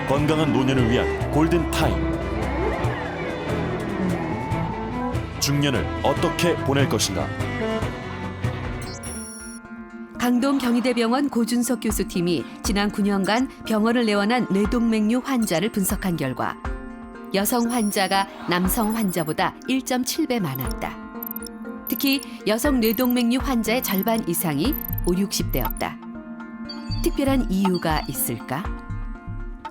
건강한 노년을 위한 골든 타임. 중년을 어떻게 보낼 것인가? 강동 경희대병원 고준석 교수팀이 지난 9년간 병원을 내원한 뇌동맥류 환자를 분석한 결과 여성 환자가 남성 환자보다 1.7배 많았다. 특히 여성 뇌동맥류 환자의 절반 이상이 50, 60대였다. 특별한 이유가 있을까?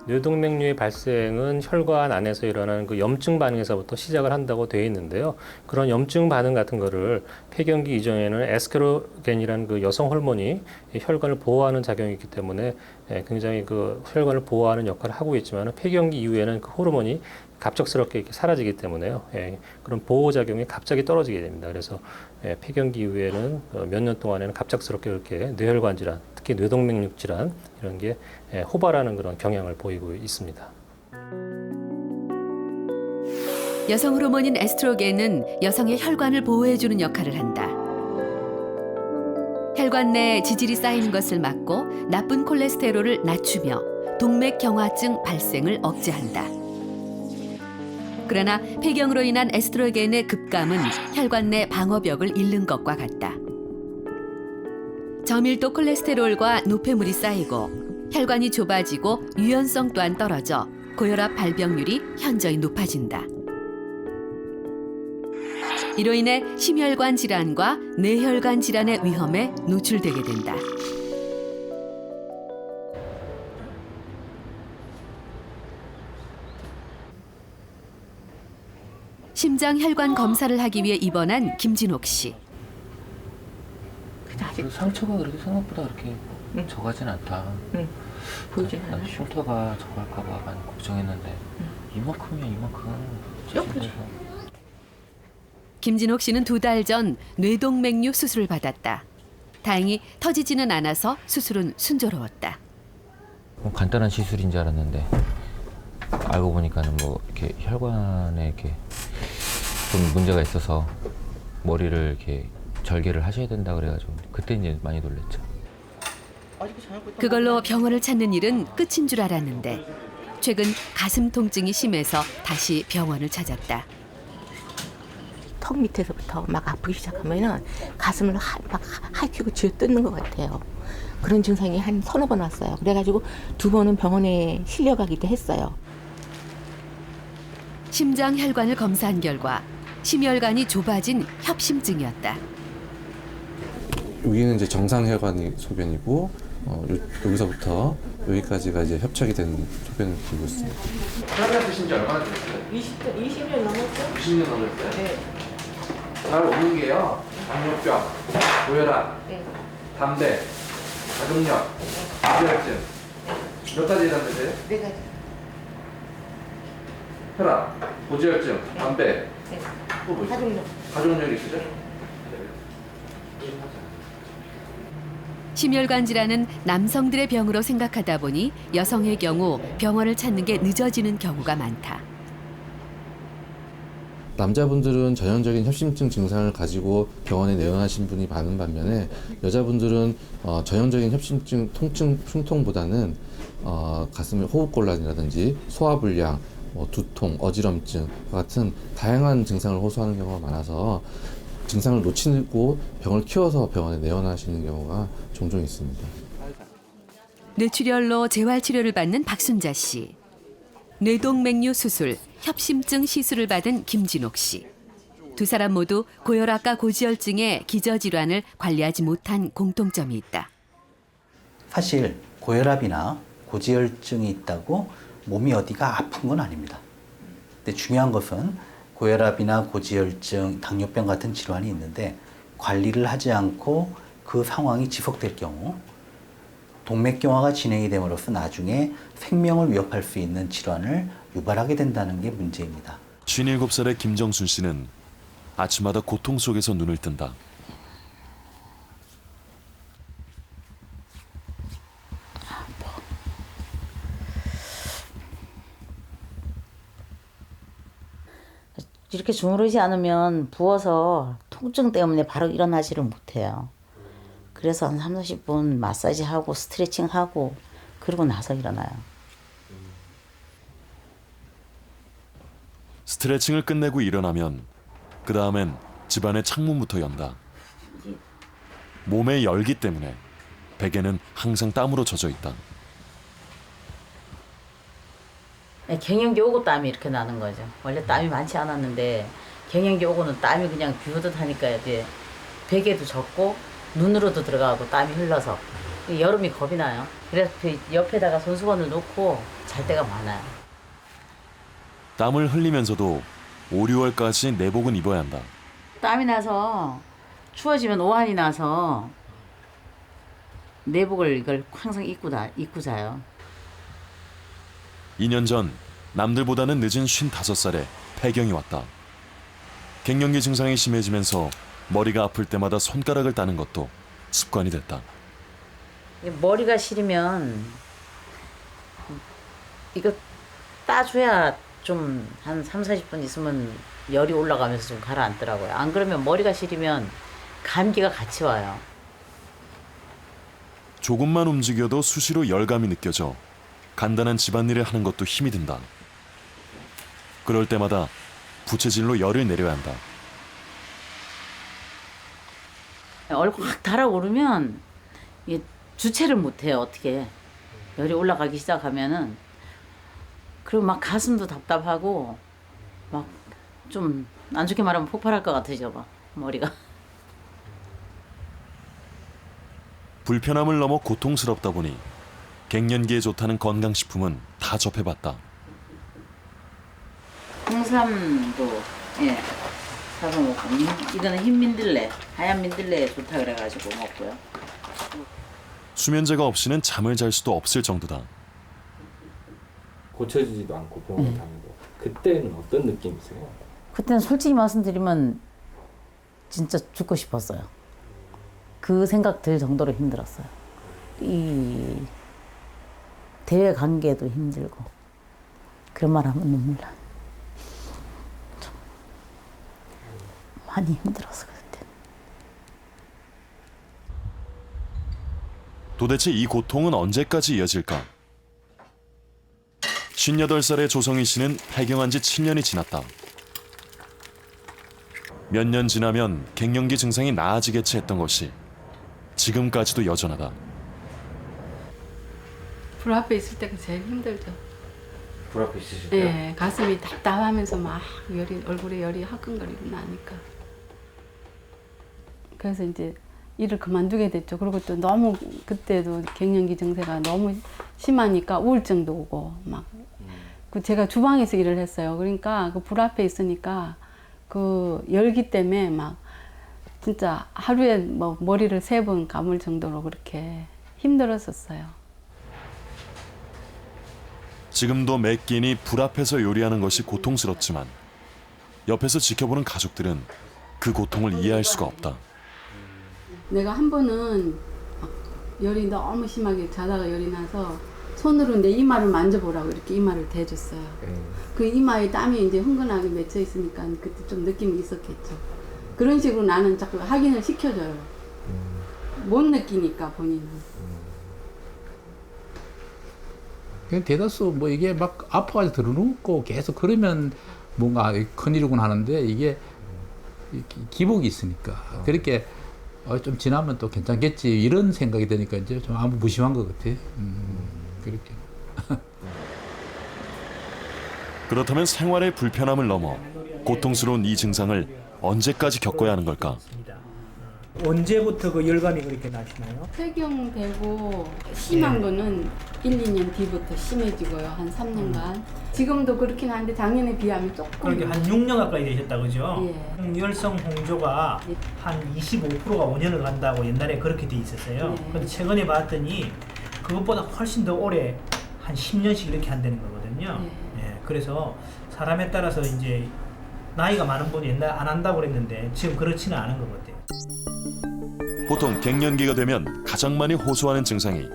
뇌동맥류의 발생은 혈관 안에서 일어나는 그 염증 반응에서부터 시작을 한다고 되어 있는데요. 그런 염증 반응 같은 거를 폐경기 이전에는 에스트로겐이라는 그 여성 호르몬이 혈관을 보호하는 작용이 있기 때문에 굉장히 그 혈관을 보호하는 역할을 하고 있지만 폐경기 이후에는 그 호르몬이 갑작스럽게 이렇게 사라지기 때문에요. 그런 보호 작용이 갑자기 떨어지게 됩니다. 그래서 폐경기 이후에는 몇 년 동안에는 갑작스럽게 이렇게 뇌혈관 질환, 특히 뇌동맥류 질환 이런 게 호발하는 그런 경향을 보이고 있습니다. 여성 호르몬인 에스트로겐은 여성의 혈관을 보호해주는 역할을 한다. 혈관 내 지질이 쌓이는 것을 막고 나쁜 콜레스테롤을 낮추며 동맥경화증 발생을 억제한다. 그러나 폐경으로 인한 에스트로겐의 급감은 혈관 내 방어벽을 잃는 것과 같다. 저밀도 콜레스테롤과 노폐물이 쌓이고 혈관이 좁아지고 유연성 또한 떨어져 고혈압 발병률이 현저히 높아진다. 이로 인해 심혈관 질환과 뇌혈관 질환의 위험에 노출되게 된다. 심장 혈관 검사를 하기 위해 입원한 김진옥 씨. 상처가 그렇게 생각보다 그렇게 적하진 않다. 보이진 난 않아. 흉터가 적을까봐 많이 걱정했는데 이만큼이야 이만큼. 김진옥 씨는 2달 전 뇌동맥류 수술을 받았다. 다행히 터지지는 않아서 수술은 순조로웠다. 간단한 시술인 줄 알았는데 알고 보니까는 뭐 이렇게 혈관에 이렇게 좀 문제가 있어서 머리를 이렇게 절개를 하셔야 된다 그래가지고 그때 이제 많이 놀랬죠. 그걸로 병원을 찾는 일은 끝인 줄 알았는데 최근 가슴 통증이 심해서 다시 병원을 찾았다. 턱 밑에서부터 막 아프기 시작하면은 가슴을 막 하이키고 쥐어뜯는 것 같아요. 그런 증상이 한 서너 번 왔어요. 그래가지고 2번은 병원에 실려가기도 했어요. 심장 혈관을 검사한 결과 심혈관이 좁아진 협심증이었다. 여기는 이제 정상 혈관이 소변이고 여기서부터 여기까지가 이제 협착이 된 소변을 들고 있습니다. 혈압 드신 지 얼마나 되셨어요? 20년 넘었죠? 20년 넘었어요? 네. 잘 오는 게요. 당뇨병, 고혈압, 네. 담배, 가족력, 고지혈증 몇 가지 있었는데요? 4가지. 혈압, 고지혈증, 담배, 네. 또 뭐 있어요? 가족력. 가족력이 있으죠? 심혈관 질환은 남성들의 병으로 생각하다 보니 여성의 경우 병원을 찾는 게 늦어지는 경우가 많다. 남자분들은 전형적인 협심증 증상을 가지고 병원에 내원하신 분이 많은 반면에 여자분들은 전형적인 협심증 통증 흉통보다는 가슴의 호흡곤란이라든지 소화불량, 두통, 어지럼증 같은 다양한 증상을 호소하는 경우가 많아서 증상을 놓치고 병을 키워서 병원에 내원하시는 경우가 종종 있습니다. 뇌출혈로 재활치료를 받는 박순자 씨. 뇌동맥류 수술, 협심증 시술을 받은 김진옥 씨. 2사람 모두 고혈압과 고지혈증의 기저질환을 관리하지 못한 공통점이 있다. 사실 고혈압이나 고지혈증이 있다고 몸이 어디가 아픈 건 아닙니다. 근데 중요한 것은 고혈압이나 고지혈증, 당뇨병 같은 질환이 있는데 관리를 하지 않고 그 상황이 지속될 경우 동맥경화가 진행이 됨으로써 나중에 생명을 위협할 수 있는 질환을 유발하게 된다는 게 문제입니다. 57살의 김정순 씨는 아침마다 고통 속에서 눈을 뜬다. 이렇게 주무르지 않으면 부어서 통증 때문에 바로 일어나지를 못해요. 그래서 한 30분 마사지하고 스트레칭하고 그러고 나서 일어나요. 스트레칭을 끝내고 일어나면 그 다음엔 집안의 창문부터 연다. 몸의 열기 때문에 베개는 항상 땀으로 젖어 있다. 갱년기 오고 땀이 이렇게 나는 거죠. 원래 땀이 많지 않았는데 갱년기 오고는 땀이 그냥 비오듯 하니까 이제 베개도 젖고 눈으로도 들어가고 땀이 흘러서 여름이 겁이 나요. 그래서 그 옆에다가 손수건을 놓고 잘 때가 많아요. 땀을 흘리면서도 5, 6월까지 내복은 입어야 한다. 땀이 나서 추워지면 오한이 나서 내복을 이걸 항상 입고 자요. 2년 전 남들보다는 늦은 55살에 폐경이 왔다. 갱년기 증상이 심해지면서 머리가 아플 때마다 손가락을 따는 것도 습관이 됐다. 머리가 시리면 이거 따줘야 좀 한 3, 40분 있으면 열이 올라가면서 좀 가라앉더라고요. 안 그러면 머리가 시리면 감기가 같이 와요. 조금만 움직여도 수시로 열감이 느껴져 간단한 집안일을 하는 것도 힘이 든다. 그럴 때마다 부채질로 열을 내려야 한다. 얼굴 확 달아오르면 이게 주체를 못해요. 어떻게 열이 올라가기 시작하면은 그리고 막 가슴도 답답하고 막 좀 안 좋게 말하면 폭발할 것 같으죠. 막 머리가. 불편함을 넘어 고통스럽다 보니 갱년기에 좋다는 건강식품은 다 접해봤다. 홍삼도 예 사서 먹고 이거는 흰 민들레 하얀 민들레에 좋다 그래가지고 먹고요. 수면제가 없이는 잠을 잘 수도 없을 정도다. 고쳐지지도 않고 병원 다니고 그때는 어떤 느낌이세요? 그때는 솔직히 말씀드리면 진짜 죽고 싶었어요. 그 생각 들 정도로 힘들었어요. 이 대외 관계도 힘들고 그런 말 하면 눈물 나요. 좀 많이 힘들었어 그때. 도대체 이 고통은 언제까지 이어질까? 58살의 조성희 씨는 폐경한 지 7년이 지났다. 몇 년 지나면 갱년기 증상이 나아지겠지 했던 것이 지금까지도 여전하다. 불 앞에 있을 때가 제일 힘들죠. 불 앞에 있으실 때요? 네, 가슴이 답답하면서 막 얼굴에 열이 화끈거리고 나니까. 그래서 이제 일을 그만두게 됐죠. 그리고 또 너무 그때도 갱년기 증세가 너무 심하니까 우울증도 오고 막. 그 제가 주방에서 일을 했어요. 그러니까 그 불 앞에 있으니까 그 열기 때문에 막 진짜 하루에 뭐 머리를 3번 감을 정도로 그렇게 힘들었었어요. 지금도 매 끼니 불 앞에서 요리하는 것이 고통스럽지만 옆에서 지켜보는 가족들은 그 고통을 이해할 수가 없다. 내가 한 번은 막 열이 너무 심하게 자다가 열이 나서 손으로 내 이마를 만져보라고 이렇게 이마를 대줬어요. 그 이마에 땀이 이제 흥건하게 맺혀 있으니까 그때 좀 느낌이 있었겠죠. 그런 식으로 나는 자꾸 확인을 시켜줘요. 못 느끼니까 본인은. 그냥 대다수 뭐 이게 막 아파가지고 들어눕고 계속 그러면 뭔가 큰일이구나 하는데 이게 기복이 있으니까 그렇게 좀 지나면 또 괜찮겠지 이런 생각이 드니까 이제 좀 아무 무심한 것 같아. 그렇게. 그렇다면 생활의 불편함을 넘어 고통스러운 이 증상을 언제까지 겪어야 하는 걸까? 언제부터 그 열감이 그렇게 나시나요? 폐경되고 심한 거는 1, 2년 뒤부터 심해지고요. 한 3년간. 지금도 그렇긴 한데 작년에 비하면 조금. 그렇게 한 6년 가까이 되셨다 그죠? 예. 열성 홍조가 예. 한 25%가 5년을 간다고 옛날에 그렇게 돼 있었어요. 예. 근데 최근에 봤더니 그것보다 훨씬 더 오래 한 10년씩 이렇게 한다는 거거든요. 예. 그래서 사람에 따라서 이제 나이가 많은 분이 옛날에 안 한다고 그랬는데 지금 그렇지는 않은 것 같아요. 보통 갱년기가 되면 가장 많이 호소하는 증상이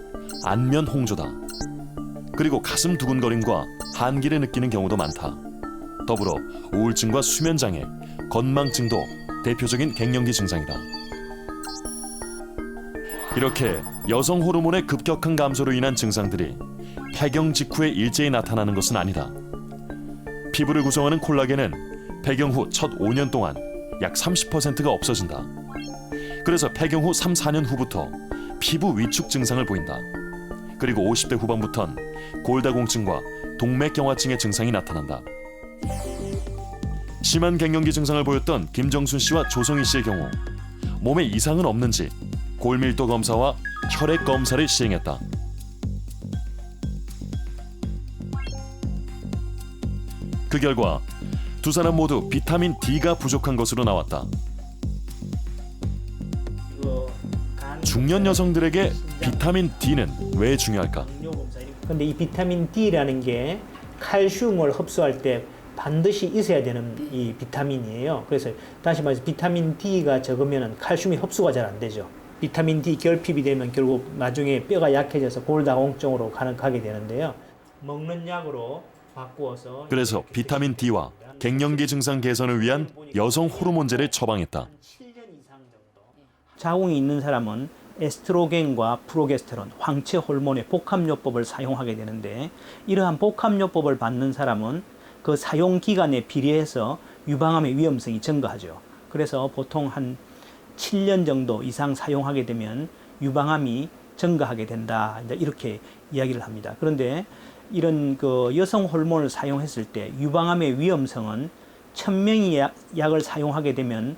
안면 홍조다. 그리고 가슴 두근거림과 한기를 느끼는 경우도 많다. 더불어 우울증과 수면장애, 건망증도 대표적인 갱년기 증상이다. 이렇게 여성 호르몬의 급격한 감소로 인한 증상들이 폐경 직후에 일제히 나타나는 것은 아니다. 피부를 구성하는 콜라겐은 폐경 후 첫 5년 동안 약 30%가 없어진다. 그래서 폐경 후 3, 4년 후부터 피부 위축 증상을 보인다. 그리고 50대 후반부턴 골다공증과 동맥경화증의 증상이 나타난다. 심한 갱년기 증상을 보였던 김정순 씨와 조성희 씨의 경우 몸에 이상은 없는지 골밀도 검사와 혈액 검사를 시행했다. 그 결과 두 사람 모두 비타민 D가 부족한 것으로 나왔다. 중년 여성들에게 비타민 D는 왜 중요할까? 근데 이 비타민 D라는 게 칼슘을 흡수할 때 반드시 있어야 되는 이 비타민이에요. 그래서 다시 말해서 비타민 D가 적으면 칼슘이 흡수가 잘 안 되죠. 비타민 D 결핍이 되면 결국 나중에 뼈가 약해져서 골다공증으로 가게 되는데요. 먹는 약으로 바꾸어서 그래서 비타민 D와 갱년기 증상 개선을 위한 여성 호르몬제를 처방했다. 자궁이 있는 사람은 에스트로겐과 프로게스테론, 황체 호르몬의 복합요법을 사용하게 되는데 이러한 복합요법을 받는 사람은 그 사용 기간에 비례해서 유방암의 위험성이 증가하죠. 그래서 보통 한 7년 정도 이상 사용하게 되면 유방암이 증가하게 된다. 이렇게 이야기를 합니다. 그런데 이런 그 여성 호르몬을 사용했을 때 유방암의 위험성은 1000명이 약을 사용하게 되면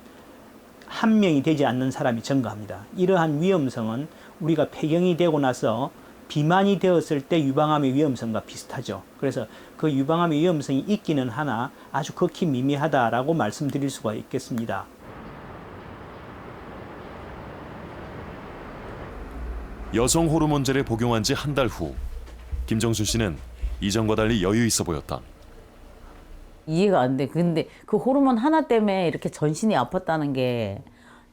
1명이 되지 않는 사람이 증가합니다. 이러한 위험성은 우리가 폐경이 되고 나서 비만이 되었을 때 유방암의 위험성과 비슷하죠. 그래서 그 유방암의 위험성이 있기는 하나 아주 극히 미미하다라고 말씀드릴 수가 있겠습니다. 여성 호르몬제를 복용한 지 한 달 후 김정순 씨는 이전과 달리 여유 있어 보였다. 이해가 안 돼. 근데 그 호르몬 하나 때문에 이렇게 전신이 아팠다는 게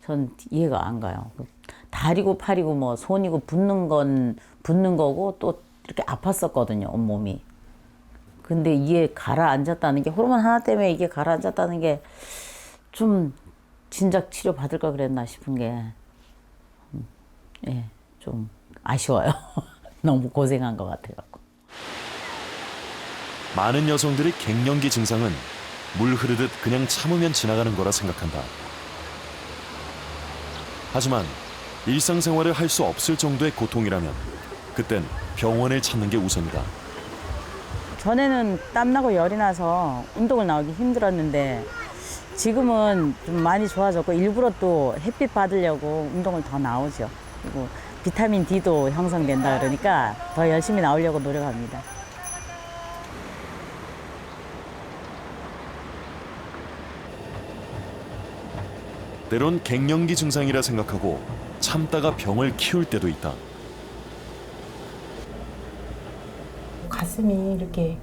전 이해가 안 가요. 다리고 팔이고 뭐 손이고 붓는 건 붓는 거고 또 이렇게 아팠었거든요, 온몸이. 근데 이게 가라앉았다는 게 호르몬 하나 때문에 이게 가라앉았다는 게 좀 진작 치료 받을까 그랬나 싶은 게 예, 좀 아쉬워요. 너무 고생한 것 같아요. 많은 여성들의 갱년기 증상은 물 흐르듯 그냥 참으면 지나가는 거라 생각한다. 하지만 일상생활을 할 수 없을 정도의 고통이라면 그땐 병원을 찾는 게 우선이다. 전에는 땀나고 열이 나서 운동을 나오기 힘들었는데 지금은 좀 많이 좋아졌고 일부러 또 햇빛 받으려고 운동을 더 나오죠. 그리고 비타민 D도 형성된다 그러니까 더 열심히 나오려고 노력합니다. 때론 갱년기 증상이라 생각하고 참다가 병을 키울 때도 있다. 가슴이 이렇게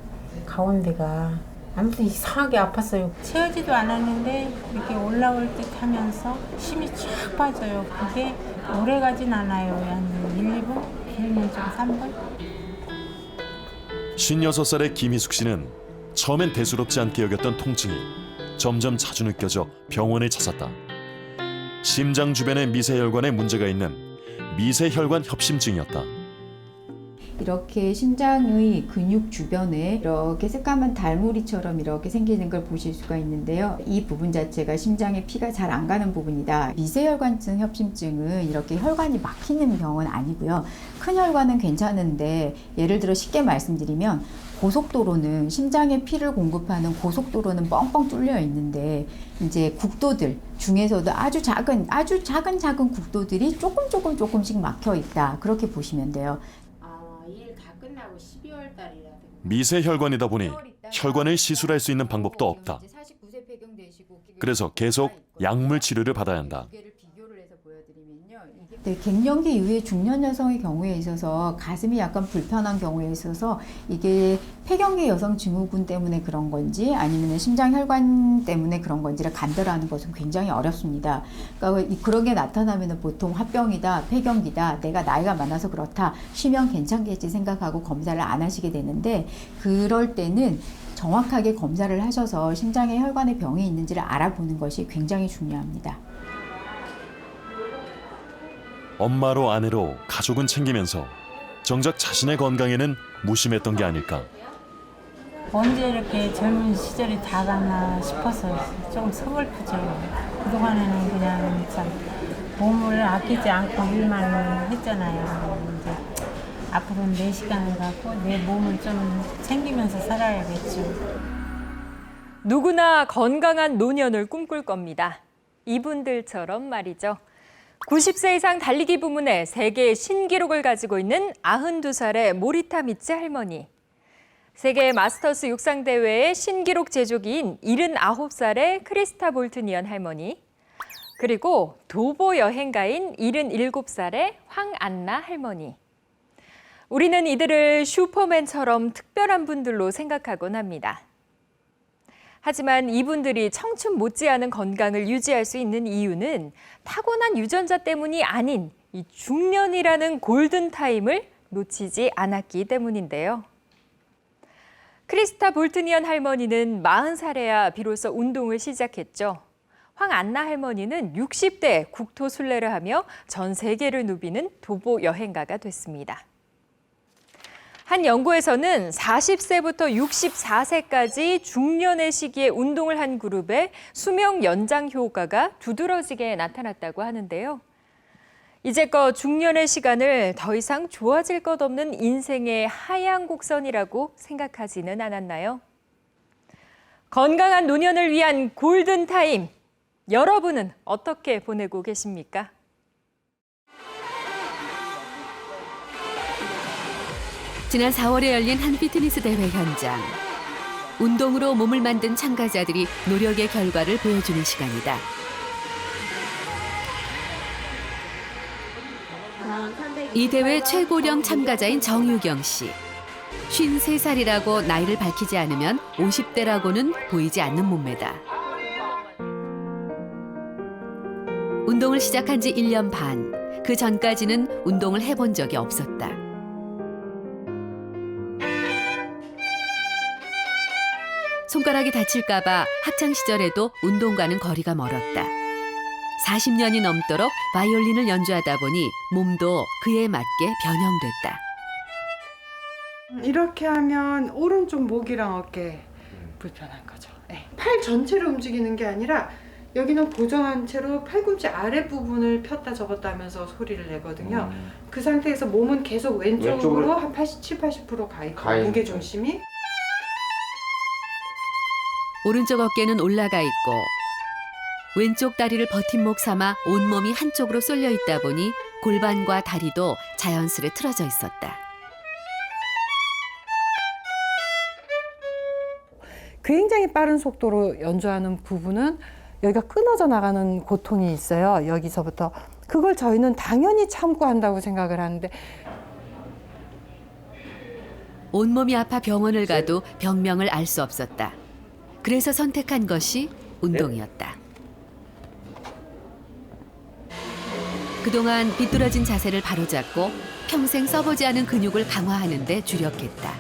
가운데가 아무튼 이상하게 아팠어요. 채우지도 않았는데 이렇게 올라올 듯 하면서 힘이 쫙 빠져요. 그게 오래 가진 않아요. 한 1, 2분? 길면 좀 3분? 56살의 김희숙 씨는 처음엔 대수롭지 않게 여겼던 통증이 점점 자주 느껴져 병원을 찾았다. 심장 주변의 미세혈관에 문제가 있는 미세혈관 협심증이었다. 이렇게 심장의 근육 주변에 이렇게 새까만 달무리처럼 이렇게 생기는 걸 보실 수가 있는데요. 이 부분 자체가 심장에 피가 잘 안 가는 부분이다. 미세혈관증 협심증은 이렇게 혈관이 막히는 병은 아니고요. 큰 혈관은 괜찮은데 예를 들어 쉽게 말씀드리면 고속도로는 심장에 피를 공급하는 고속도로는 뻥뻥 뚫려 있는데 이제 국도들 중에서도 아주 작은 국도들이 조금씩 막혀 있다. 그렇게 보시면 돼요. 일 다 끝나고 12월 달이라든가 미세혈관이다 보니 혈관을 시술할 수 있는 방법도 없다. 그래서 계속 약물 치료를 받아야 한다. 네, 갱년기 이후에 중년 여성의 경우에 있어서 가슴이 약간 불편한 경우에 있어서 이게 폐경기 여성 증후군 때문에 그런 건지 아니면 심장혈관 때문에 그런 건지를 간별하는 것은 굉장히 어렵습니다. 그러니까 그런 게 나타나면 보통 화병이다, 폐경기다, 내가 나이가 많아서 그렇다, 쉬면 괜찮겠지 생각하고 검사를 안 하시게 되는데 그럴 때는 정확하게 검사를 하셔서 심장에 혈관에 병이 있는지를 알아보는 것이 굉장히 중요합니다. 엄마로 아내로 가족은 챙기면서 정작 자신의 건강에는 무심했던 게 아닐까. 언제 이렇게 젊은 시절이 다 갔나 싶어서 조금 서글프죠. 그동안에는 그냥 참 몸을 아끼지 않고 일만 했잖아요. 이제 앞으로는 내 시간을 갖고 내 몸을 좀 챙기면서 살아야겠죠. 누구나 건강한 노년을 꿈꿀 겁니다. 이분들처럼 말이죠. 90세 이상 달리기 부문에 세계 신기록을 가지고 있는 92살의 모리타 미츠 할머니. 세계 마스터스 육상대회의 신기록 제조기인 79살의 크리스타 볼트니언 할머니. 그리고 도보 여행가인 77살의 황안나 할머니. 우리는 이들을 슈퍼맨처럼 특별한 분들로 생각하곤 합니다. 하지만 이분들이 청춘 못지않은 건강을 유지할 수 있는 이유는 타고난 유전자 때문이 아닌 이 중년이라는 골든타임을 놓치지 않았기 때문인데요. 크리스타 볼트니언 할머니는 40살에야 비로소 운동을 시작했죠. 황안나 할머니는 60대 국토 순례를 하며 전 세계를 누비는 도보 여행가가 됐습니다. 한 연구에서는 40세부터 64세까지 중년의 시기에 운동을 한 그룹의 수명 연장 효과가 두드러지게 나타났다고 하는데요. 이제껏 중년의 시간을 더 이상 좋아질 것 없는 인생의 하향 곡선이라고 생각하지는 않았나요? 건강한 노년을 위한 골든타임, 여러분은 어떻게 보내고 계십니까? 지난 4월에 열린 한 피트니스 대회 현장. 운동으로 몸을 만든 참가자들이 노력의 결과를 보여주는 시간이다. 이 대회 최고령 참가자인 정유경 씨. 53살이라고 나이를 밝히지 않으면 50대라고는 보이지 않는 몸매다. 운동을 시작한 지 1년 반. 그 전까지는 운동을 해본 적이 없었다. 손가락이 다칠까봐 학창시절에도 운동과는 거리가 멀었다. 40년이 넘도록 바이올린을 연주하다 보니 몸도 그에 맞게 변형됐다. 이렇게 하면 오른쪽 목이랑 어깨 불편한 거죠. 네. 팔 전체를 움직이는 게 아니라 여기는 고정한 채로 팔꿈치 아랫부분을 폈다 접었다 하면서 소리를 내거든요. 그 상태에서 몸은 계속 왼쪽으로 한 80% 가 있고 무게중심이. 오른쪽 어깨는 올라가 있고 왼쪽 다리를 버팀목 삼아 온몸이 한쪽으로 쏠려 있다 보니 골반과 다리도 자연스레 틀어져 있었다. 굉장히 빠른 속도로 연주하는 부분은 여기가 끊어져 나가는 고통이 있어요. 여기서부터. 그걸 저희는 당연히 참고한다고 생각을 하는데 온몸이 아파 병원을 가도 병명을 알 수 없었다. 그래서 선택한 것이 운동이었다. 그동안 비뚤어진 자세를 바로잡고 평생 써보지 않은 근육을 강화하는 데 주력했다.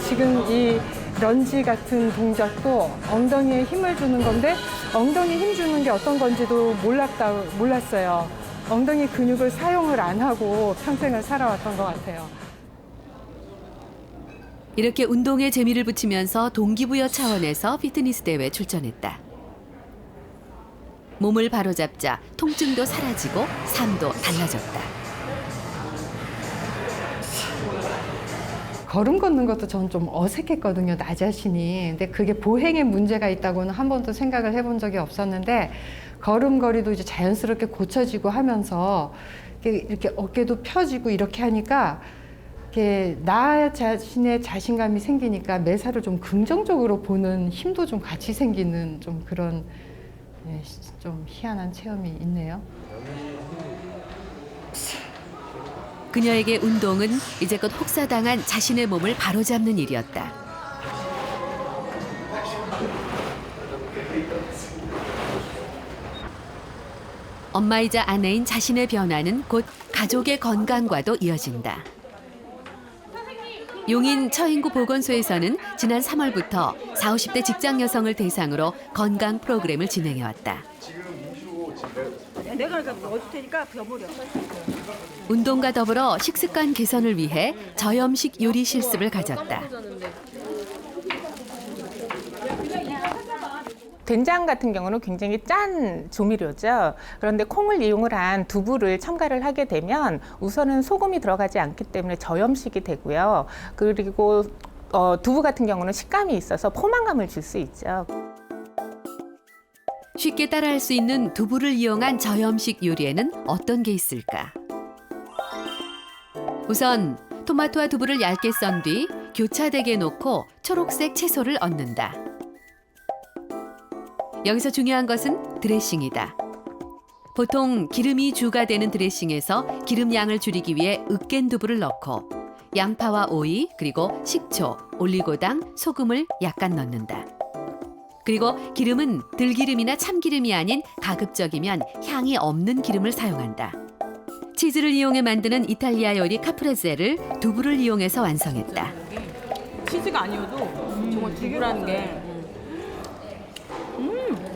지금 이 런지 같은 동작도 엉덩이에 힘을 주는 건데 엉덩이에 힘 주는 게 어떤 건지도 몰랐어요. 엉덩이 근육을 사용을 안 하고 평생을 살아왔던 것 같아요. 이렇게 운동에 재미를 붙이면서 동기부여 차원에서 피트니스 대회에 출전했다. 몸을 바로잡자 통증도 사라지고 삶도 달라졌다. 걸음 걷는 것도 전 좀 어색했거든요, 나 자신이. 근데 그게 보행에 문제가 있다고는 한 번도 생각을 해본 적이 없었는데 걸음걸이도 이제 자연스럽게 고쳐지고 하면서 이렇게 어깨도 펴지고 이렇게 하니까 이렇게 나 자신의 자신감이 생기니까 매사를 좀 긍정적으로 보는 힘도 좀 같이 생기는 좀 그런 좀 희한한 체험이 있네요. 그녀에게 운동은 이제껏 혹사당한 자신의 몸을 바로잡는 일이었다. 엄마이자 아내인 자신의 변화는 곧 가족의 건강과도 이어진다. 용인 처인구 보건소에서는 지난 3월부터 40, 50대 직장 여성을 대상으로 건강 프로그램을 진행해왔다. 내가 어디 테니까 버무려. 운동과 더불어 식습관 개선을 위해 저염식 요리 실습을 가졌다. 된장 같은 경우는 굉장히 짠 조미료죠. 그런데 콩을 이용을 한 두부를 첨가를 하게 되면 우선은 소금이 들어가지 않기 때문에 저염식이 되고요. 그리고 두부 같은 경우는 식감이 있어서 포만감을 줄 수 있죠. 쉽게 따라할 수 있는 두부를 이용한 저염식 요리에는 어떤 게 있을까? 우선 토마토와 두부를 얇게 썬 뒤 교차되게 놓고 초록색 채소를 얹는다. 여기서 중요한 것은 드레싱이다. 보통 기름이 주가 되는 드레싱에서 기름 양을 줄이기 위해 으깬 두부를 넣고 양파와 오이, 그리고 식초, 올리고당, 소금을 약간 넣는다. 그리고 기름은 들기름이나 참기름이 아닌 가급적이면 향이 없는 기름을 사용한다. 치즈를 이용해 만드는 이탈리아 요리 카프레제를 두부를 이용해서 완성했다. 치즈가 아니어도 정말 두부라는 게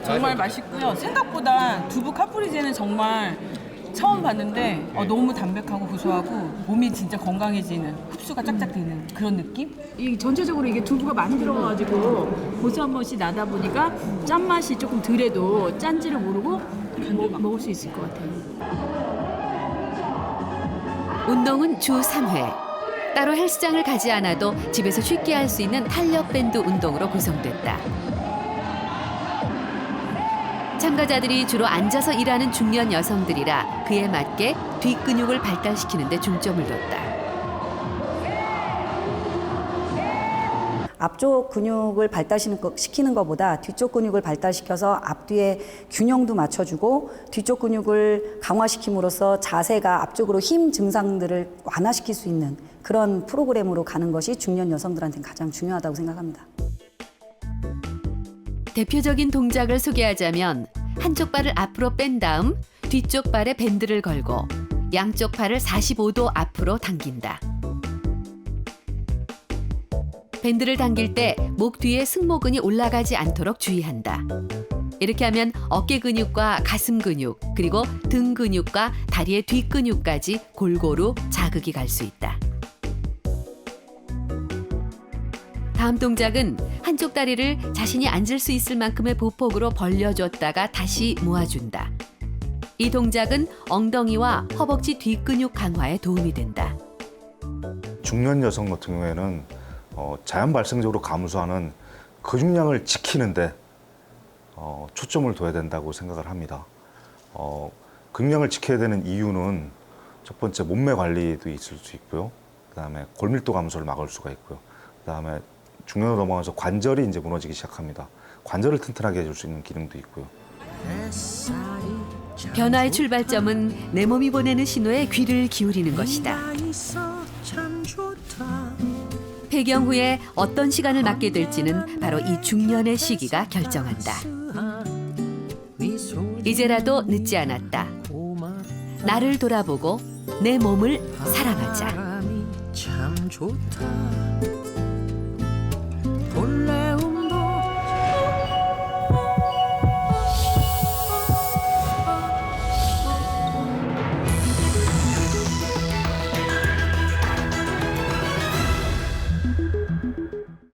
정말 맛있고요. 생각보다 두부 카프리제는 정말 처음 봤는데 너무 담백하고 고소하고 몸이 진짜 건강해지는, 흡수가 짝짝 되는 그런 느낌? 이 전체적으로 이게 두부가 많이 들어가가지고 고소한 맛이 나다 보니까 짠맛이 조금 덜해도 짠지를 모르고 먹을 수 있을 것 같아요. 운동은 주 3회. 따로 헬스장을 가지 않아도 집에서 쉽게 할 수 있는 탄력 밴드 운동으로 구성됐다. 참가자들이 주로 앉아서 일하는 중년 여성들이라 그에 맞게 뒷근육을 발달시키는 데 중점을 뒀다. 앞쪽 근육을 발달시키는 것보다 뒤쪽 근육을 발달시켜서 앞뒤의 균형도 맞춰주고 뒤쪽 근육을 강화시킴으로써 자세가 앞쪽으로 힘 증상들을 완화시킬 수 있는 그런 프로그램으로 가는 것이 중년 여성들한테는 가장 중요하다고 생각합니다. 대표적인 동작을 소개하자면 한쪽 발을 앞으로 뺀 다음 뒤쪽 발에 밴드를 걸고 양쪽 팔을 45도 앞으로 당긴다. 밴드를 당길 때 목 뒤에 승모근이 올라가지 않도록 주의한다. 이렇게 하면 어깨 근육과 가슴 근육, 그리고 등 근육과 다리의 뒷근육까지 골고루 자극이 갈 수 있다. 다음 동작은 한쪽 다리를 자신이 앉을 수 있을 만큼의 보폭으로 벌려줬다가 다시 모아준다. 이 동작은 엉덩이와 허벅지 뒷근육 강화에 도움이 된다. 중년 여성 같은 경우에는 자연 발생적으로 감소하는 근육량을 지키는데 초점을 둬야 된다고 생각을 합니다. 근육량을 지켜야 되는 이유는 첫 번째 몸매 관리도 있을 수 있고요. 그다음에 골밀도 감소를 막을 수가 있고요. 그다음에 중년으로 넘어가서 관절이 이제 무너지기 시작합니다. 관절을 튼튼하게 해줄 수 있는 기능도 있고요. 변화의 출발점은 내 몸이 보내는 신호에 귀를 기울이는 것이다. 폐경 후에 어떤 시간을 맞게 될지는 바로 이 중년의 시기가 결정한다. 이제라도 늦지 않았다. 나를 돌아보고 내 몸을 사랑하자.